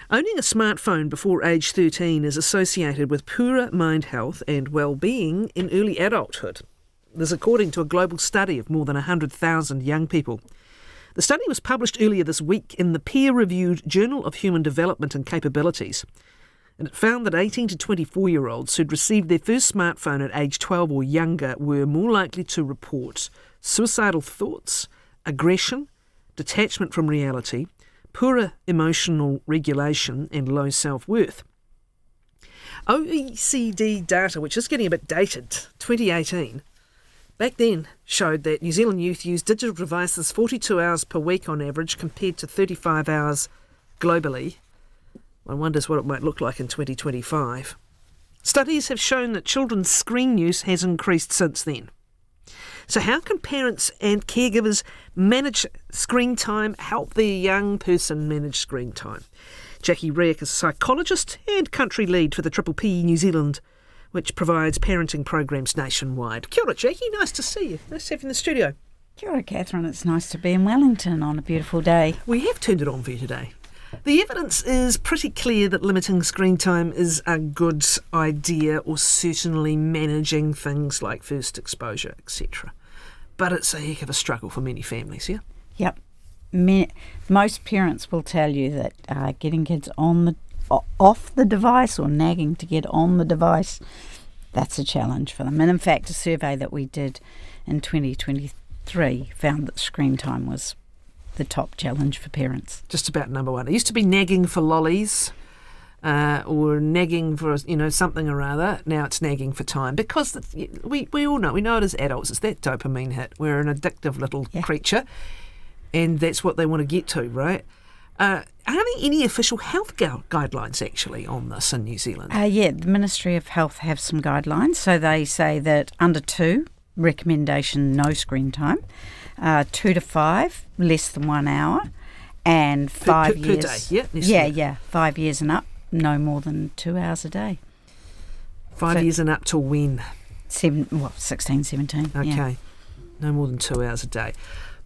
Owning a smartphone before age 13 is associated with poorer mind health and well-being in early adulthood. This according to a global study of more than 100,000 young people. The study was published earlier this week in the peer-reviewed Journal of Human Development and Capabilities, and it found that 18 to 24-year-olds who'd received their first smartphone at age 12 or younger were more likely to report suicidal thoughts, aggression, detachment from reality, poorer emotional regulation and low self-worth. OECD data, which is getting a bit dated, 2018, back then showed that New Zealand youth use digital devices 42 hours per week on average compared to 35 hours globally. One wonders what it might look like in 2025. Studies have shown that children's screen use has increased since then. So how can parents and caregivers manage screen time, help their young person manage screen time? Jackie Riach is a psychologist and country lead for the Triple P New Zealand, which provides parenting programs nationwide. Kia ora, Jackie. Nice to see you. Nice to have you in the studio. Kia ora, Kathryn. It's nice to be in Wellington on a beautiful day. We have turned it on for you today. The evidence is pretty clear that limiting screen time is a good idea, or certainly managing things like first exposure, etc. But it's a heck of a struggle for many families, yeah? Yep. Most parents will tell you that getting kids off the device or nagging to get on the device, that's a challenge for them. And in fact, a survey that we did in 2023 found that screen time was the top challenge for parents. Just about number one. It used to be nagging for lollies or nagging for something or other. Now it's nagging for time, because we all know, it as adults, it's that dopamine hit. We're an addictive little creature, and that's what they want to get to, right? Are there any official health guidelines actually on this in New Zealand? The Ministry of Health have some guidelines. So they say that under 2, recommendation no screen time. 2 to 5, less than 1 hour, and 5 years per day. 5 years and up, no more than 2 hours a day. 5 years and up till when? 16, 17. Okay, no more than 2 hours a day.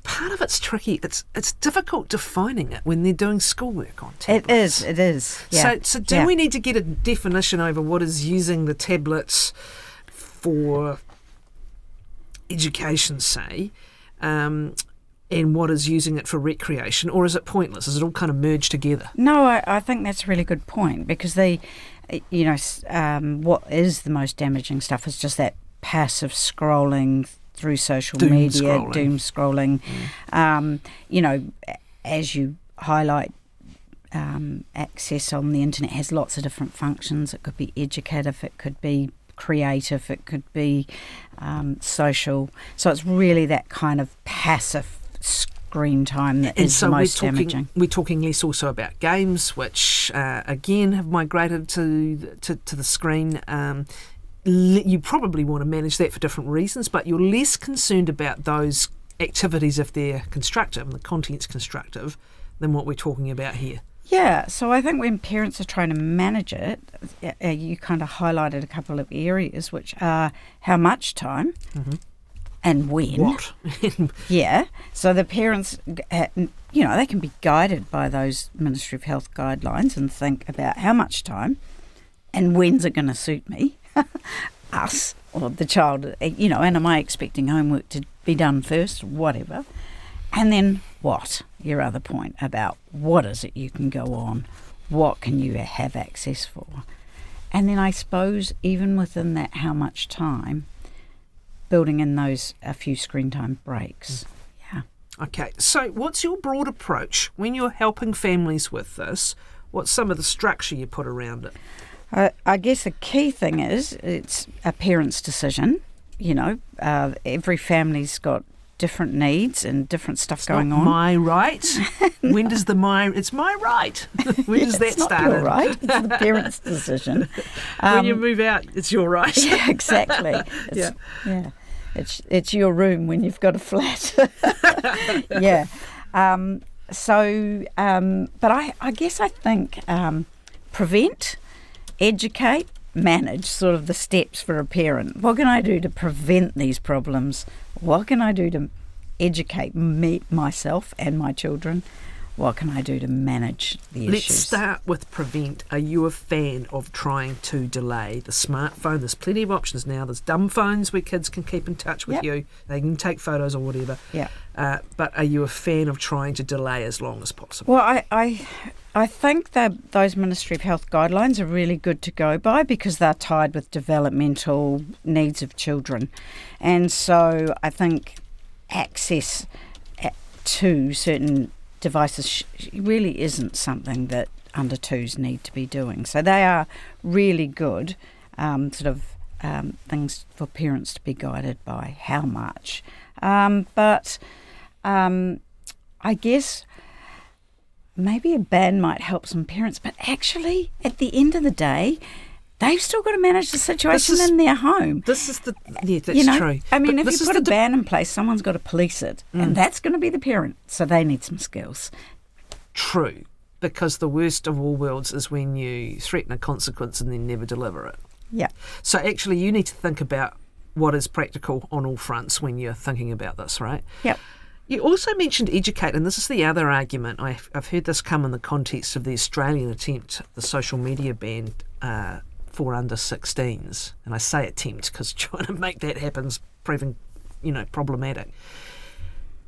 Part of it's tricky. It's difficult defining it when they're doing schoolwork on tablets. It is. Yeah. So do we need to get a definition over what is using the tablets for education, say? And what is using it for recreation, or is it pointless? Is it all kind of merged together? No, I think that's a really good point, because what is the most damaging stuff is just that passive scrolling through social media, doom scrolling. As you highlight, access on the internet has lots of different functions. It could be educative, it could be creative, it could be social. So it's really that kind of passive screen time that is the most damaging. We're talking less also about games, which again have migrated to the screen. You probably want to manage that for different reasons, but you're less concerned about those activities if they're constructive and the content's constructive than what we're talking about here. Yeah, so I think when parents are trying to manage it, you kind of highlighted a couple of areas, which are how much time and when. What? Yeah, so the parents, they can be guided by those Ministry of Health guidelines and think about how much time and when's it going to suit me, us or the child, and am I expecting homework to be done first, whatever. And then what? Your other point about what is it you can go on, what can you have access for? And then I suppose even within that how much time, building in those a few screen time breaks. Yeah. Okay, so what's your broad approach when you're helping families with this? What's some of the structure you put around it? I guess the key thing is it's a parent's decision. Every family's got different needs and different stuff going on. My right. When does it's my right? When does that start? It's not your right. It's the parent's decision. When you move out, it's your right. Yeah, exactly. It's your room when you've got a flat. Yeah. But I guess I think prevent, educate, manage, sort of the steps for a parent. What can I do to prevent these problems? What can I do to educate myself and my children? what can I do to manage the Let's issues? start with prevent. Are you a fan of trying to delay the smartphone? There's plenty of options now. There's dumb phones where kids can keep in touch with Yep. you. They can take photos or whatever. Yeah. But are you a fan of trying to delay as long as possible? Well, I think that those Ministry of Health guidelines are really good to go by because they're tied with developmental needs of children. And so I think access to certain devices really isn't something that under twos need to be doing. So they are really good things for parents to be guided by. How much? But I guess maybe a ban might help some parents, but actually at the end of the day, they've still got to manage the situation in their home. That's true. I mean, But if you put a ban in place, someone's got to police it, and that's going to be the parent. So they need some skills. True, because the worst of all worlds is when you threaten a consequence and then never deliver it. Yeah. So actually, you need to think about what is practical on all fronts when you're thinking about this, right? Yep. You also mentioned educate, and this is the other argument. I've heard this come in the context of the Australian attempt, the social media ban for under 16s. And I say attempt because trying to make that happen is proving, problematic.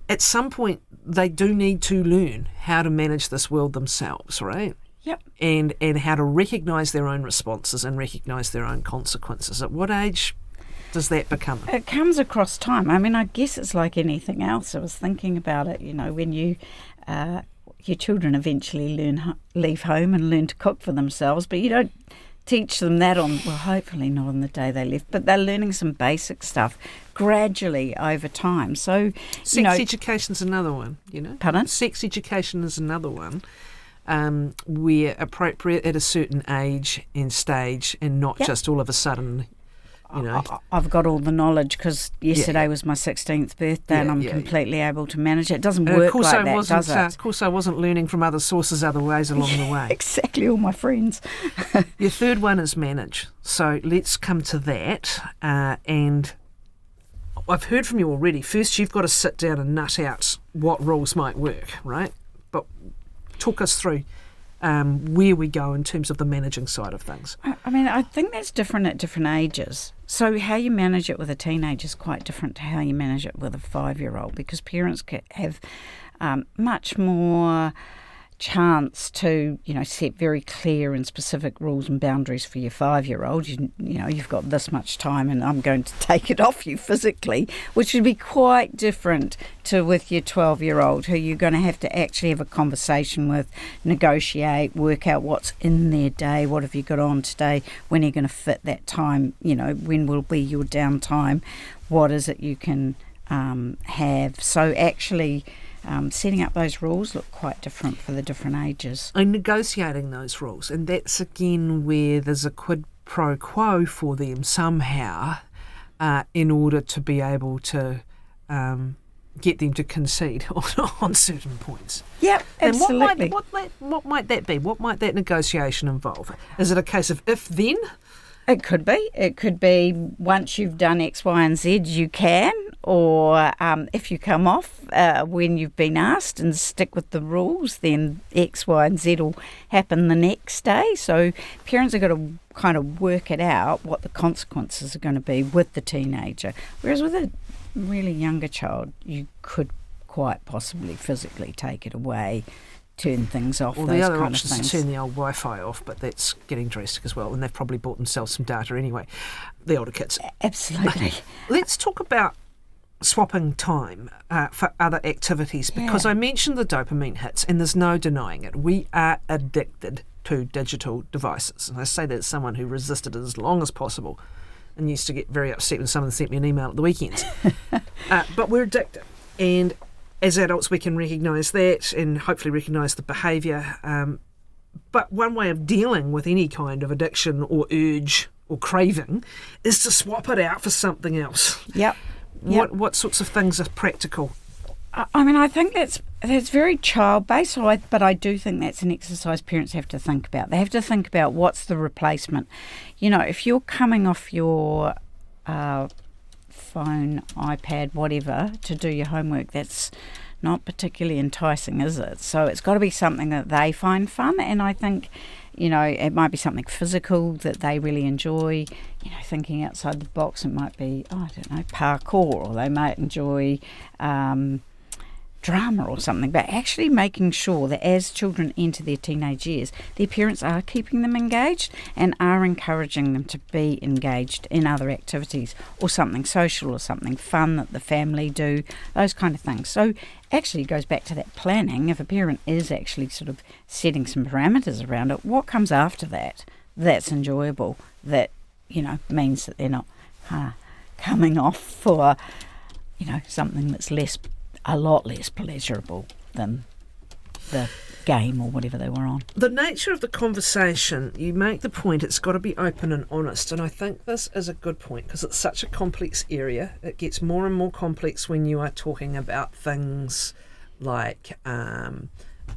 At some point, they do need to learn how to manage this world themselves, right? Yep. And how to recognise their own responses and recognise their own consequences. At what age does that become? It comes across time. I mean, I guess it's like anything else. I was thinking about it, when your children eventually leave home and learn to cook for themselves, but you don't teach them that hopefully not on the day they left, but they're learning some basic stuff gradually over time. So, Sex education's another one, Pardon? Sex education is another one. Where appropriate at a certain age and stage, and not just all of a sudden, I've got all the knowledge because yesterday was my 16th birthday and I'm completely able to manage it. It doesn't work like that, does it? Of course, I wasn't learning from other sources, other ways along the way. Exactly, all my friends. Your third one is manage. So let's come to that. And I've heard from you already. First, you've got to sit down and nut out what rules might work, right? But talk us through where we go in terms of the managing side of things. I mean, I think that's different at different ages. So how you manage it with a teenager is quite different to how you manage it with a 5-year-old because parents have much more chance to, set very clear and specific rules and boundaries for your 5-year-old. You've got this much time and I'm going to take it off you physically, which would be quite different to with your 12-year-old who you're going to have to actually have a conversation with, negotiate, work out what's in their day, what have you got on today, when are you going to fit that time, when will be your downtime, what is it you can have. So actually setting up those rules look quite different for the different ages. And negotiating those rules, and that's again where there's a quid pro quo for them somehow in order to be able to get them to concede on certain points. Yep, absolutely. And what might that be? What might that negotiation involve? Is it a case of if then? It could be. It could be once you've done X, Y and Z, you can. Or if you come off when you've been asked and stick with the rules, then X, Y and Z will happen the next day. So parents are going to kind of work it out what the consequences are going to be with the teenager. Whereas with a really younger child, you could quite possibly physically take it away, turn things off, well, those the other kind of option is things. to turn the old Wi-Fi off, but that's getting drastic as well, and they've probably bought themselves some data anyway, the older kids. Absolutely. Let's talk about swapping time for other activities, because I mentioned the dopamine hits, and there's no denying it. We are addicted to digital devices, and I say that as someone who resisted it as long as possible and used to get very upset when someone sent me an email at the weekends. But we're addicted, and as adults we can recognise that and hopefully recognise the behaviour. But one way of dealing with any kind of addiction or urge or craving is to swap it out for something else. Yep. What sorts of things are practical? I mean, I think that's very child-based, but I do think that's an exercise parents have to think about. They have to think about what's the replacement. If you're coming off your phone, iPad, whatever, to do your homework, that's not particularly enticing, is it? So it's got to be something that they find fun, and I think, it might be something physical that they really enjoy. Thinking outside the box, it might be, parkour, or they might enjoy drama or something, but actually making sure that as children enter their teenage years, their parents are keeping them engaged and are encouraging them to be engaged in other activities or something social or something fun that the family do, those kind of things. So actually it goes back to that planning. If a parent is actually sort of setting some parameters around it, what comes after that that's enjoyable, that means that they're not coming off for something that's a lot less pleasurable than the game or whatever they were on. The nature of the conversation, you make the point, it's got to be open and honest, and I think this is a good point because it's such a complex area. It gets more and more complex when you are talking about things like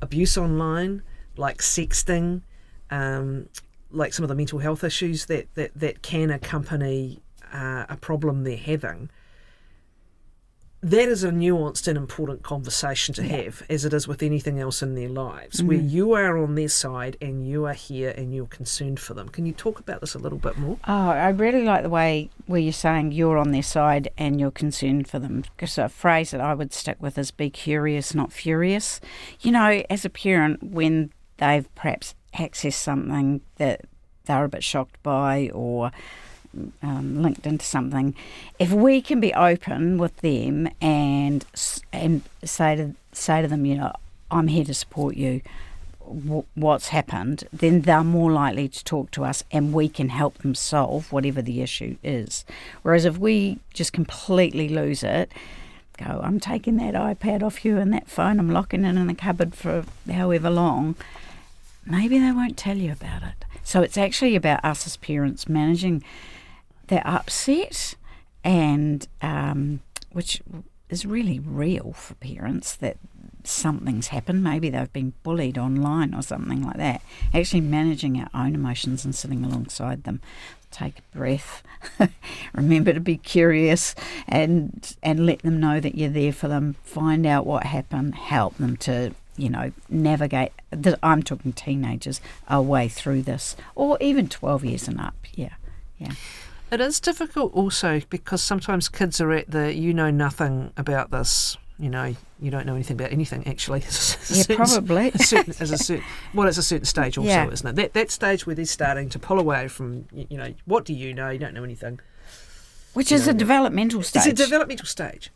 abuse online, like sexting, like some of the mental health issues that can accompany a problem they're having. That is a nuanced and important conversation to have, as it is with anything else in their lives, where you are on their side and you are here and you're concerned for them. Can you talk about this a little bit more? Oh, I really like the way where you're saying you're on their side and you're concerned for them, because a phrase that I would stick with is be curious, not furious. As a parent, when they've perhaps accessed something that they're a bit shocked by or linked into something, if we can be open with them and say to them, I'm here to support you, what's happened, then they're more likely to talk to us and we can help them solve whatever the issue is. Whereas if we just completely lose it, go, I'm taking that iPad off you and that phone, I'm locking it in the cupboard for however long, maybe they won't tell you about it. So it's actually about us as parents managing their upset, and which is really real for parents, that something's happened. Maybe they've been bullied online or something like that. Actually managing our own emotions and sitting alongside them. Take a breath. Remember to be curious and let them know that you're there for them. Find out what happened. Help them to navigate. I'm talking teenagers, our way through this, or even 12 years and up. Yeah. It is difficult also because sometimes kids are at the nothing about this, you don't know anything about anything actually. Probably. It's a certain stage also, isn't it? That stage where they're starting to pull away from, what do you know? You don't know anything. Which is a developmental stage. It's a developmental stage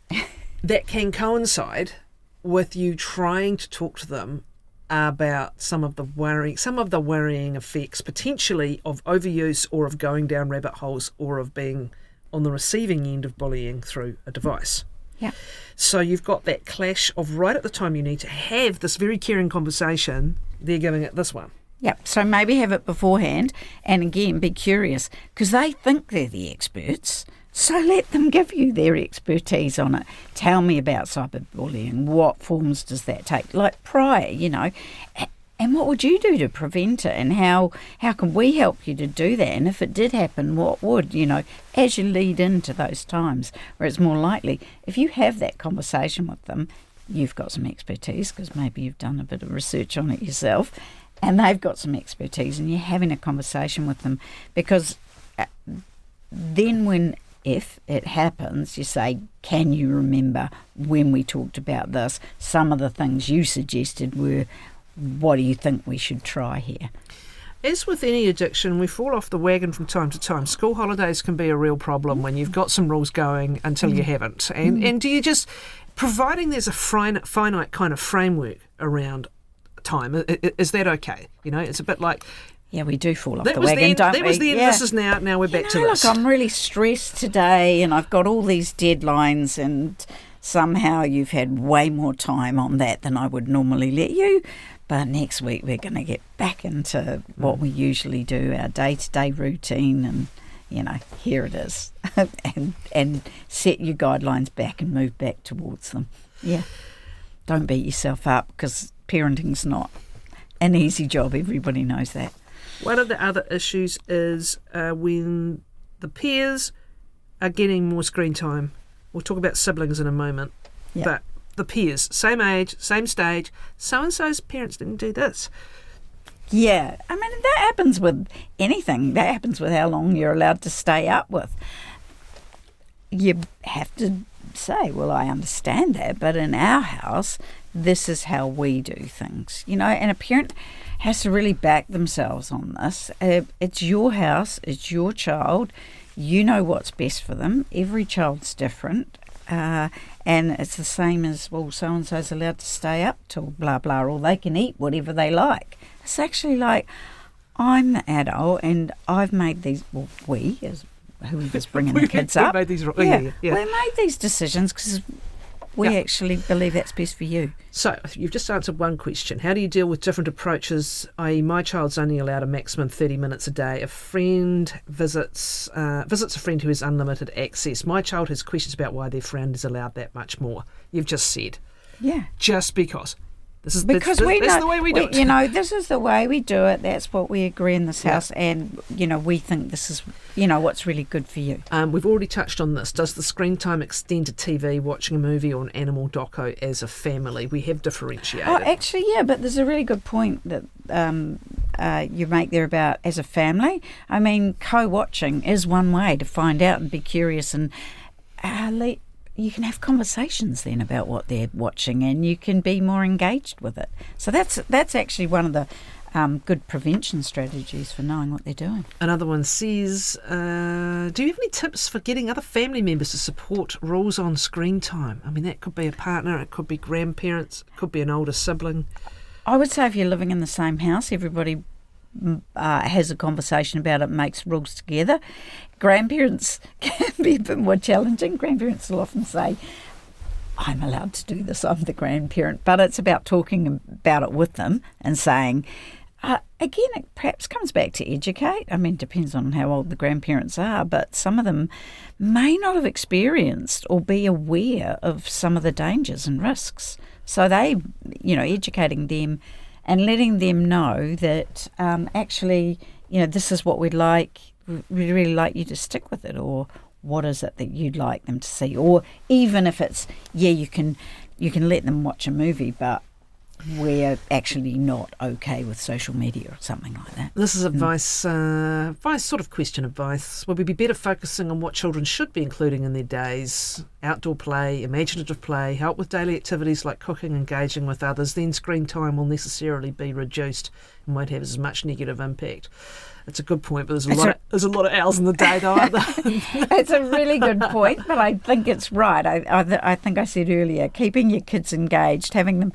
that can coincide with you trying to talk to them about some of the worrying effects potentially of overuse or of going down rabbit holes or of being on the receiving end of bullying through a device. Yeah. So you've got that clash of right at the time you need to have this very caring conversation, they're giving it this one. Yep. So maybe have it beforehand, and again, be curious, because they think they're the experts. So let them give you their expertise on it. Tell me about cyberbullying. What forms does that take? Like prior, and what would you do to prevent it? And how can we help you to do that? And if it did happen, what would, as you lead into those times where it's more likely, if you have that conversation with them, you've got some expertise because maybe you've done a bit of research on it yourself, and they've got some expertise, and you're having a conversation with them, because then if it happens, you say, can you remember when we talked about this? Some of the things you suggested were, what do you think we should try here? As with any addiction, we fall off the wagon from time to time. School holidays can be a real problem when you've got some rules going until you haven't. And do you just, providing there's a finite kind of framework around time, is that okay? It's a bit like... Yeah, we do fall off the wagon, don't we? That was then, this is now we're back to this. Look, I'm really stressed today and I've got all these deadlines, and somehow you've had way more time on that than I would normally let you. But next week we're going to get back into what we usually do, our day-to-day routine, and, here it is. and set your guidelines back and move back towards them. Yeah. Don't beat yourself up, because parenting's not an easy job. Everybody knows that. One of the other issues is when the peers are getting more screen time. We'll talk about siblings in a moment. Yep. But the peers, same age, same stage. So-and-so's parents didn't do this. Yeah, I mean, that happens with anything. That happens with how long you're allowed to stay up with. You have to say, well, I understand that, but in our house, this is how we do things, and a parent has to really back themselves on this. It's your house, it's your child, you know what's best for them. Every child's different, and it's the same as, well, so-and-so's allowed to stay up till blah, blah, or they can eat whatever they like. It's actually like, I'm the adult and I've made these, well, we, as whoever's bringing the kids up. We made these decisions because we actually believe that's best for you. So you've just answered one question. How do you deal with different approaches, i.e. my child's only allowed a maximum 30 minutes a day. A friend visits a friend who has unlimited access. My child has questions about why their friend is allowed that much more. You've just said. Yeah. Just because. That's the way we do it. This is the way we do it. That's what we agree in this house, and we think this is what's really good for you. We've already touched on this. Does the screen time extend to TV, watching a movie, or an animal doco as a family? We have differentiated. Oh, actually, yeah, but there's a really good point that you make there about as a family. I mean, co-watching is one way to find out and be curious, and you can have conversations then about what they're watching, and you can be more engaged with it. So that's actually one of the good prevention strategies for knowing what they're doing. Another one says, do you have any tips for getting other family members to support rules on screen time? I mean, that could be a partner, it could be grandparents, it could be an older sibling. I would say if you're living in the same house, everybody has a conversation about it, makes rules together. Grandparents can be a bit more challenging. Grandparents will often say, I'm allowed to do this, I'm the grandparent, but it's about talking about it with them and saying, again, it perhaps comes back to educate. I mean, it depends on how old the grandparents are, but some of them may not have experienced or be aware of some of the dangers and risks. So they, educating them and letting them know that actually, this is what we'd really like you to stick with it, or what is it that you'd like them to see, or even if it's, you can let them watch a movie, but we're actually not okay with social media or something like that. This is advice, sort of question advice. Will we be better focusing on what children should be including in their days? Outdoor play, imaginative play, help with daily activities like cooking, engaging with others, then screen time will necessarily be reduced and won't have as much negative impact. It's a good point, but there's a lot of hours in the day, though, aren't there? It's a really good point, but I think it's right. I think I said earlier, keeping your kids engaged, having them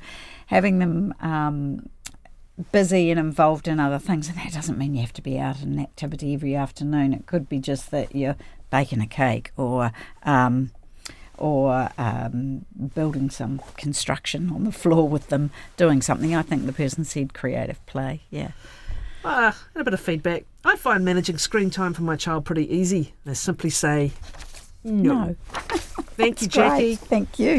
busy and involved in other things, and that doesn't mean you have to be out in an activity every afternoon. It could be just that you're baking a cake or building some construction on the floor with them, doing something. I think the person said creative play, yeah. And a bit of feedback. I find managing screen time for my child pretty easy. They simply say no. Thank you, Jackie. Great. Thank you.